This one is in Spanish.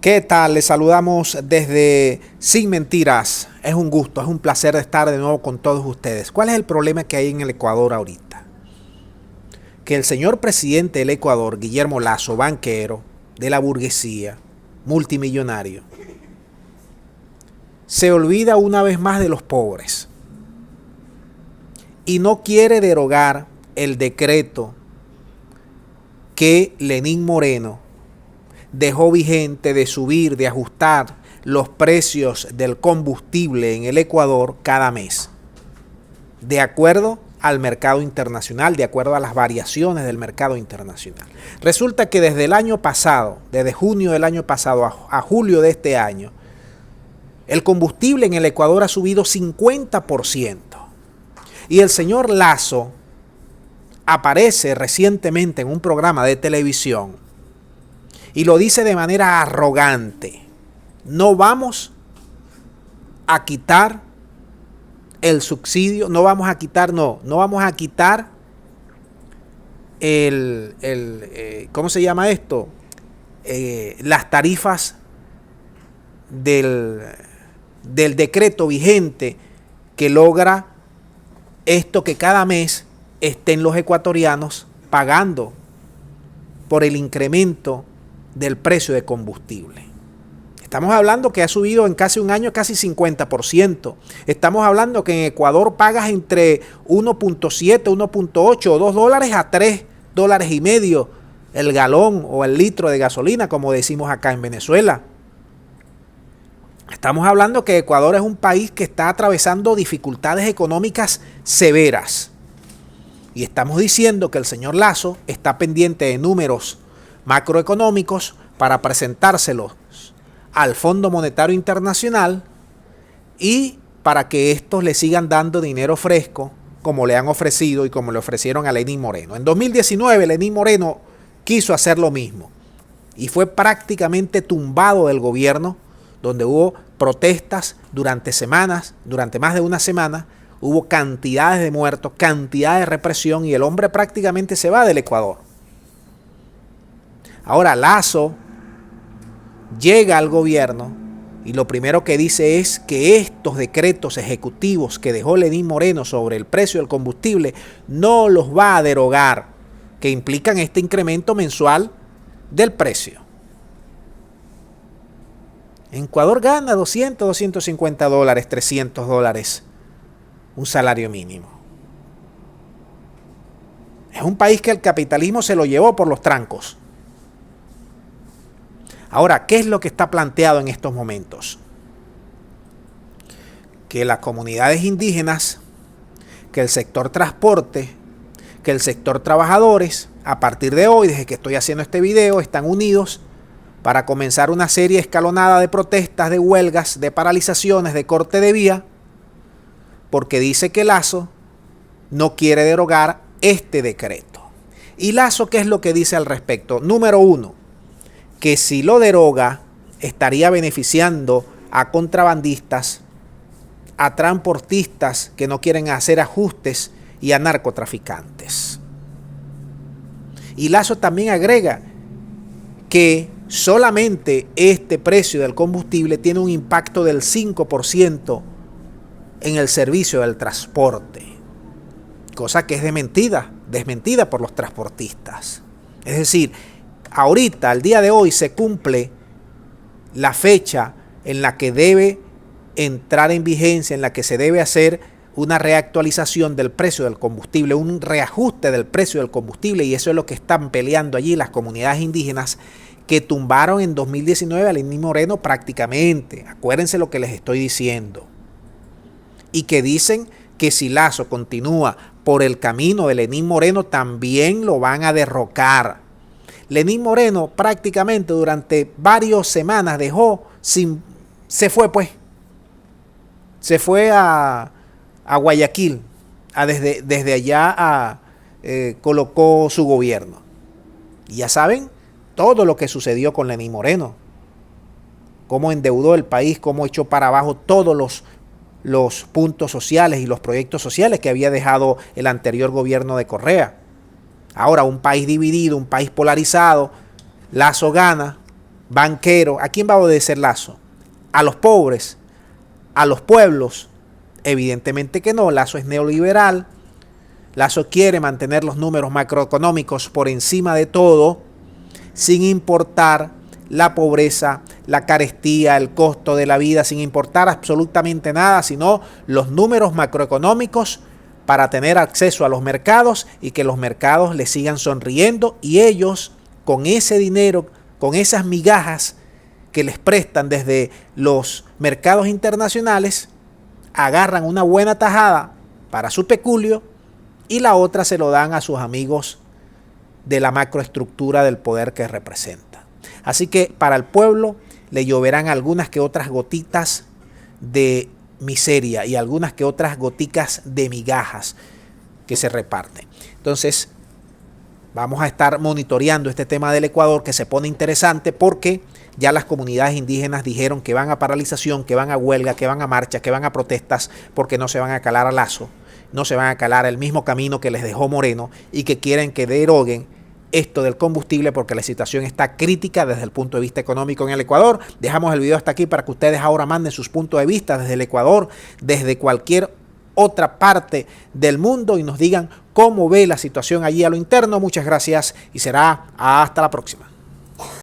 ¿Qué tal? Les saludamos desde Sin Mentiras. Es un gusto, es un placer de estar de nuevo con todos ustedes. ¿Cuál es el problema que hay en el Ecuador ahorita? Que el señor presidente del Ecuador, Guillermo Lasso, banquero, de la burguesía, multimillonario, se olvida una vez más de los pobres y no quiere derogar el decreto que Lenín Moreno dejó vigente de subir, de ajustar los precios del combustible en el Ecuador cada mes, de acuerdo al mercado internacional, de acuerdo a las variaciones del mercado internacional. Resulta que desde el año pasado, desde junio del año pasado a julio de este año, el combustible en el Ecuador ha subido 50%. Y el señor Lasso aparece recientemente en un programa de televisión y lo dice de manera arrogante: no vamos a quitar el subsidio, no vamos a quitar ¿cómo se llama esto? Las tarifas del decreto vigente que logra esto, que cada mes estén los ecuatorianos pagando por el incremento del precio de combustible. Estamos hablando que ha subido en casi un año casi 50%. Estamos hablando que en Ecuador pagas entre 1.7, 1.8 o $2 a $3.50 el galón o el litro de gasolina, como decimos acá en Venezuela. Estamos hablando que Ecuador es un país que está atravesando dificultades económicas severas. Y estamos diciendo que el señor Lasso está pendiente de números macroeconómicos para presentárselos al Fondo Monetario Internacional y para que estos le sigan dando dinero fresco como le han ofrecido y como le ofrecieron a Lenín Moreno. En 2019 Lenín Moreno quiso hacer lo mismo y fue prácticamente tumbado del gobierno, donde hubo protestas durante semanas, durante más de una semana, hubo cantidades de muertos, cantidad de represión y el hombre prácticamente se va del Ecuador. Ahora Lasso llega al gobierno y lo primero que dice es que estos decretos ejecutivos que dejó Lenín Moreno sobre el precio del combustible no los va a derogar, que implican este incremento mensual del precio. En Ecuador gana $200, $250, $300 un salario mínimo. Es un país que el capitalismo se lo llevó por los trancos. Ahora, ¿qué es lo que está planteado en estos momentos? Que las comunidades indígenas, que el sector transporte, que el sector trabajadores, a partir de hoy, desde que estoy haciendo este video, están unidos para comenzar una serie escalonada de protestas, de huelgas, de paralizaciones, de corte de vía, porque dice que Lasso no quiere derogar este decreto. ¿Y Lasso qué es lo que dice al respecto? Número uno, que si lo deroga estaría beneficiando a contrabandistas, a transportistas que no quieren hacer ajustes y a narcotraficantes. Y Lasso también agrega que solamente este precio del combustible tiene un impacto del 5% en el servicio del transporte, cosa que es desmentida por los transportistas. Es decir, ahorita, al día de hoy, se cumple la fecha en la que debe entrar en vigencia, en la que se debe hacer una reactualización del precio del combustible, un reajuste del precio del combustible, y eso es lo que están peleando allí las comunidades indígenas que tumbaron en 2019 a Lenín Moreno prácticamente. Acuérdense lo que les estoy diciendo. Y que dicen que si Lasso continúa por el camino de Lenín Moreno, también lo van a derrocar. Lenín Moreno prácticamente durante varias semanas se fue a Guayaquil, desde allá colocó su gobierno. Y ya saben todo lo que sucedió con Lenín Moreno, cómo endeudó el país, cómo echó para abajo todos los puntos sociales y los proyectos sociales que había dejado el anterior gobierno de Correa. Ahora, un país dividido, un país polarizado, Lasso gana banquero. ¿A quién va a obedecer Lazo? ¿A los pobres? ¿A los pueblos? Evidentemente que no. Lazo es neoliberal. Lazo quiere mantener los números macroeconómicos por encima de todo, sin importar la pobreza, la carestía, el costo de la vida, sin importar absolutamente nada, sino los números macroeconómicos para tener acceso a los mercados y que los mercados le sigan sonriendo y ellos con ese dinero, con esas migajas que les prestan desde los mercados internacionales, agarran una buena tajada para su peculio y la otra se lo dan a sus amigos de la macroestructura del poder que representa. Así que para el pueblo le lloverán algunas que otras gotitas de miseria y algunas que otras goticas de migajas que se reparten. Entonces, vamos a estar monitoreando este tema del Ecuador, que se pone interesante porque ya las comunidades indígenas dijeron que van a paralización, que van a huelga, que van a marcha, que van a protestas, porque no se van a calar a Lazo, no se van a calar el mismo camino que les dejó Moreno y que quieren que deroguen esto del combustible porque la situación está crítica desde el punto de vista económico en el Ecuador. Dejamos el video hasta aquí para que ustedes ahora manden sus puntos de vista desde el Ecuador, desde cualquier otra parte del mundo y nos digan cómo ve la situación allí a lo interno. Muchas gracias y será hasta la próxima.